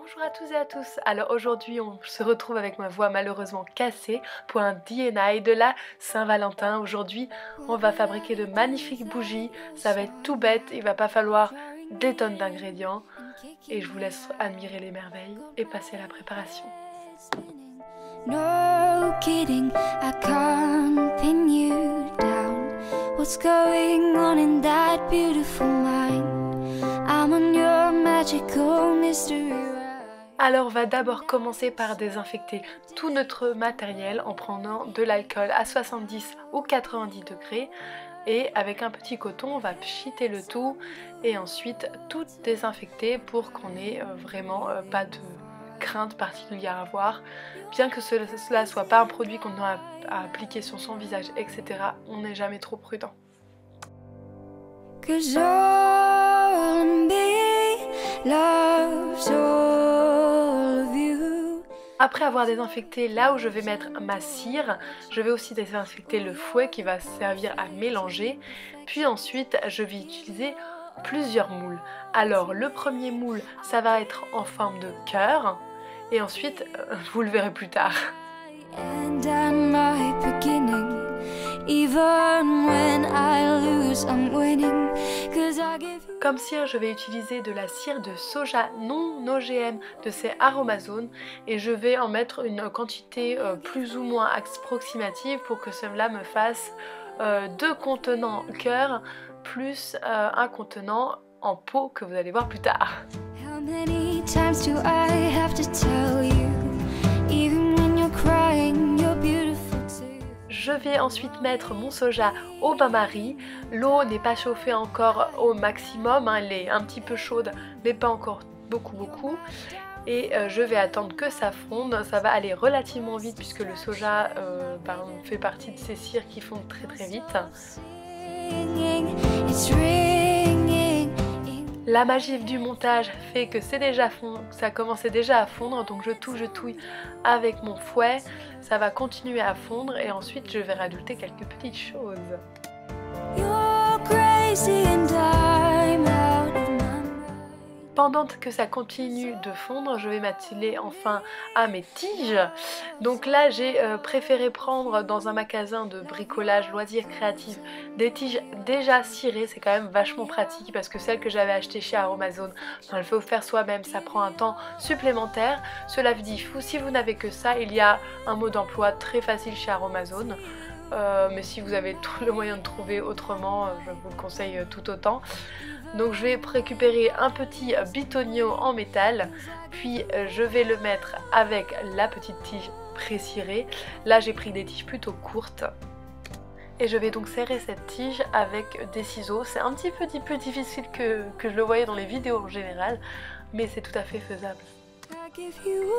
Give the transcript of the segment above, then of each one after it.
Bonjour à tous et à tous. Alors aujourd'hui on se retrouve avec ma voix malheureusement cassée pour un D&I de la Saint-Valentin. Aujourd'hui on va fabriquer de magnifiques bougies, ça va être tout bête, il va pas falloir des tonnes d'ingrédients et je vous laisse admirer les merveilles et passer à la préparation. No kidding, I can't pin you down. What's going on in that beautiful mind? I'm on your magical mystery ride. Alors on va d'abord commencer par désinfecter tout notre matériel en prenant de l'alcool à 70 ou 90 degrés et avec un petit coton on va pchiter le tout et ensuite tout désinfecter pour qu'on ait vraiment pas de crainte particulière à avoir. Bien que cela soit pas un produit qu'on a à appliquer sur son visage, etc., on n'est jamais trop prudent. Cause all of me loves all of you. Après avoir désinfecté là où je vais mettre ma cire, je vais aussi désinfecter le fouet qui va servir à mélanger. Puis ensuite, je vais utiliser plusieurs moules. Alors le premier moule, ça va être en forme de cœur. Et ensuite, vous le verrez plus tard. And at my beginning, even when I lose, I'm winning. Cause I give you. Comme cire, je vais utiliser de la cire de soja non OGM de ces Aromazones et je vais en mettre une quantité plus ou moins approximative pour que cela me fasse 2 contenants cœur plus un contenant en pot que vous allez voir plus tard. How many times do I have to tell you? Even when you're crying, you're beautiful too. Je vais ensuite mettre mon soja au bain-marie. L'eau n'est pas chauffée encore au maximum, hein, elle est un petit peu chaude mais pas encore beaucoup. Et je vais attendre que ça fonde. Ça va aller relativement vite puisque le soja fait partie de ces cires qui fondent très vite. Singing, it's ringing. La magie du montage fait que ça commençait déjà à fondre, donc je touille avec mon fouet, ça va continuer à fondre et ensuite je vais rajouter quelques petites choses. You're crazy and I'm out of my mind. Pendant que ça continue de fondre, je vais m'atteler enfin à mes tiges. Donc là, j'ai préféré prendre dans un magasin de bricolage, loisirs créatifs, des tiges déjà cirées. C'est quand même vachement pratique parce que celles que j'avais achetées chez Aromazone, on le fait faire soi-même, ça prend un temps supplémentaire. Cela dit, si vous n'avez que ça, il y a un mode d'emploi très facile chez Aromazone. Mais si vous avez tout le moyen de trouver autrement, je vous le conseille tout autant. Donc je vais récupérer un petit bitonio en métal, puis je vais le mettre avec la petite tige pré-cirée. Là j'ai pris des tiges plutôt courtes. Et je vais donc serrer cette tige avec des ciseaux. C'est un petit peu plus difficile que je le voyais dans les vidéos en général, mais c'est tout à fait faisable. I give you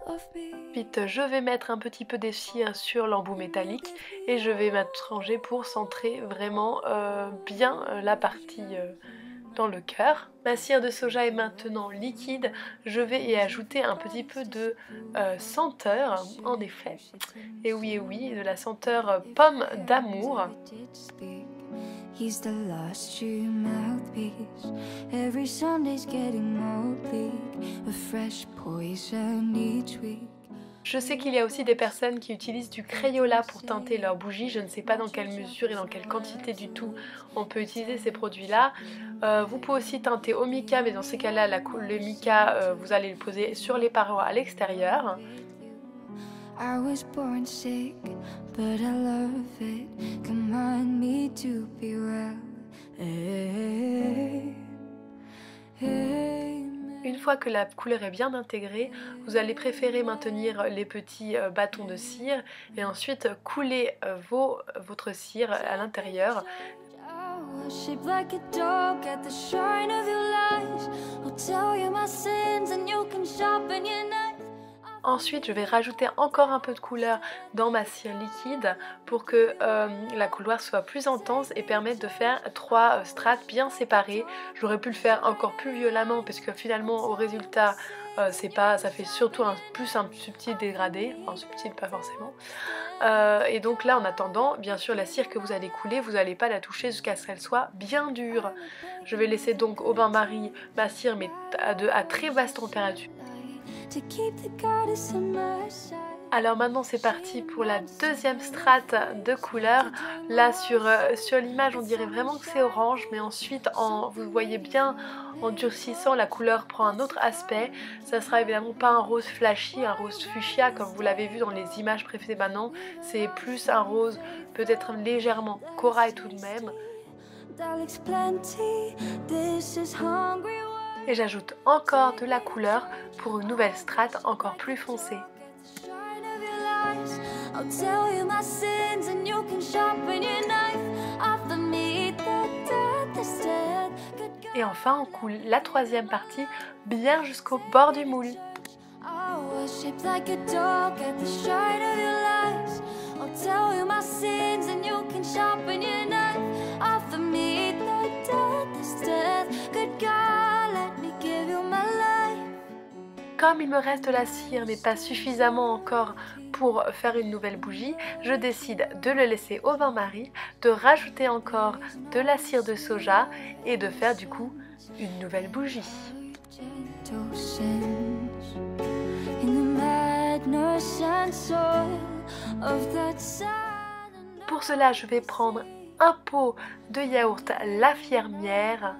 all of me. Ensuite, je vais mettre un petit peu de cire sur l'embout métallique et je vais m'arranger pour centrer vraiment bien la partie dans le cœur. Ma cire de soja est maintenant liquide, je vais y ajouter un petit peu de senteur, en effet. Et oui, de la senteur pomme d'amour. Did speak. He's the last true mouthpiece. Every Sunday's getting more bleak. A fresh poison each week. Je sais qu'il y a aussi des personnes qui utilisent du Crayola pour teinter leurs bougies. Je ne sais pas dans quelle mesure et dans quelle quantité du tout on peut utiliser ces produits-là. Vous pouvez aussi teinter au mica, mais dans ces cas-là, le mica, vous allez le poser sur les parois à l'extérieur. I was born sick, but I love it. Command me to be well. Hey, hey. Une fois que la couleur est bien intégrée, vous allez préférer maintenir les petits bâtons de cire et ensuite couler votre cire à l'intérieur. Shaped like a dog at the shrine of your lies. I'll tell you my sins and you can sharpen your knife. Ensuite, je vais rajouter encore un peu de couleur dans ma cire liquide pour que la couleur soit plus intense et permette de faire 3 strates bien séparées. J'aurais pu le faire encore plus violemment parce que finalement au résultat ça fait surtout plus un subtil dégradé, enfin subtil pas forcément. Et donc là en attendant, bien sûr la cire que vous allez couler, vous n'allez pas la toucher jusqu'à ce qu'elle soit bien dure. Je vais laisser donc au bain-marie ma cire mais à très basse température. Alors maintenant c'est parti pour la deuxième strate de couleur. Là sur l'image on dirait vraiment que c'est orange, mais ensuite vous voyez bien en durcissant la couleur prend un autre aspect. Ça sera évidemment pas un rose flashy, un rose fuchsia comme vous l'avez vu dans les images précédemment. C'est plus un rose peut-être légèrement corail tout de même. Et j'ajoute encore de la couleur pour une nouvelle strate encore plus foncée. Et enfin on coule la troisième partie bien jusqu'au bord du moule. Comme il me reste de la cire mais pas suffisamment encore pour faire une nouvelle bougie, je décide de le laisser au bain-marie, de rajouter encore de la cire de soja et de faire du coup une nouvelle bougie. Pour cela, je vais prendre un pot de yaourt La Fermière,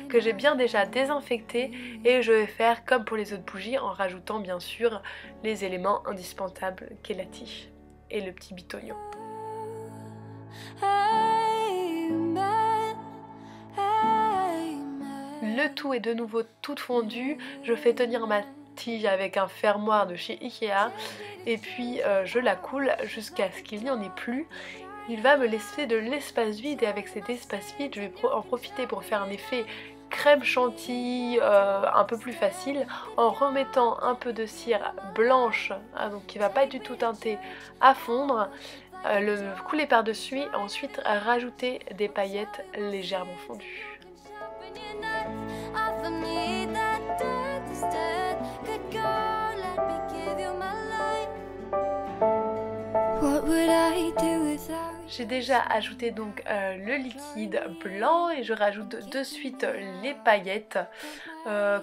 que j'ai bien déjà désinfecté, et je vais faire comme pour les autres bougies en rajoutant bien sûr les éléments indispensables qu'est la tige et le petit bitonio. Le tout est de nouveau tout fondu, je fais tenir ma tige avec un fermoir de chez Ikea et puis je la coule jusqu'à ce qu'il n'y en ait plus. Il va me laisser de l'espace vide et avec cet espace vide je vais en profiter pour faire un effet crème chantilly un peu plus facile en remettant un peu de cire blanche donc qui va pas être du tout teintée à fondre, le couler par dessus et ensuite rajouter des paillettes légèrement fondues. J'ai déjà ajouté donc le liquide blanc et je rajoute de suite les paillettes.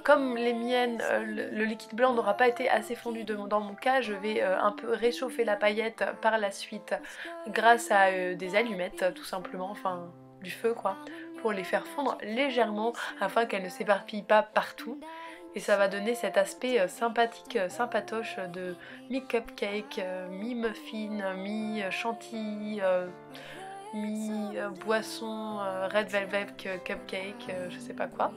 Comme les miennes, le liquide blanc n'aura pas été assez fondu dans mon cas, je vais un peu réchauffer la paillette par la suite grâce à des allumettes tout simplement, enfin du feu quoi, pour les faire fondre légèrement afin qu'elles ne s'éparpillent pas partout. Et ça va donner cet aspect sympathique, sympatoche de mi-cupcake, mi-muffin, mi-chantilly, mi-boisson, red velvet cupcake, je sais pas quoi.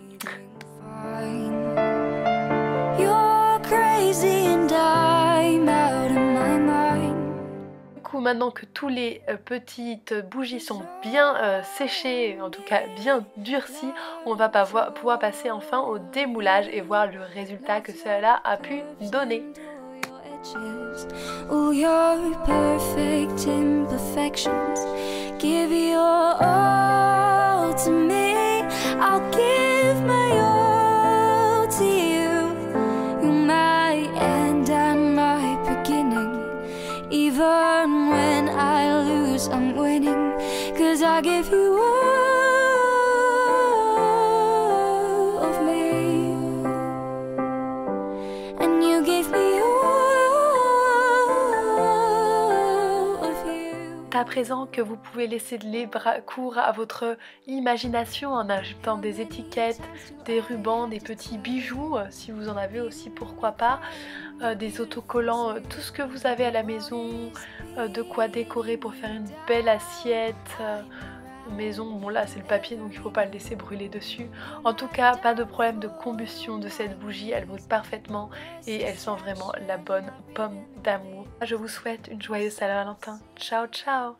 Maintenant que tous les petites bougies sont bien séchées, en tout cas bien durcies, on va pouvoir passer enfin au démoulage et voir le résultat que cela a pu donner. Even when I lose, I'm winning, 'cause I give you all of me, and you give me all of you. À présent que vous pouvez laisser de libre cours à votre imagination en ajoutant des étiquettes, des rubans, des petits bijoux, si vous en avez aussi pourquoi pas, des autocollants, tout ce que vous avez à la maison, de quoi décorer pour faire une belle assiette maison. Bon là c'est le papier donc il faut pas le laisser brûler dessus. En tout cas pas de problème de combustion de cette bougie, elle brûle parfaitement et elle sent vraiment la bonne pomme d'amour. Je vous souhaite une joyeuse Saint-Valentin. Ciao ciao.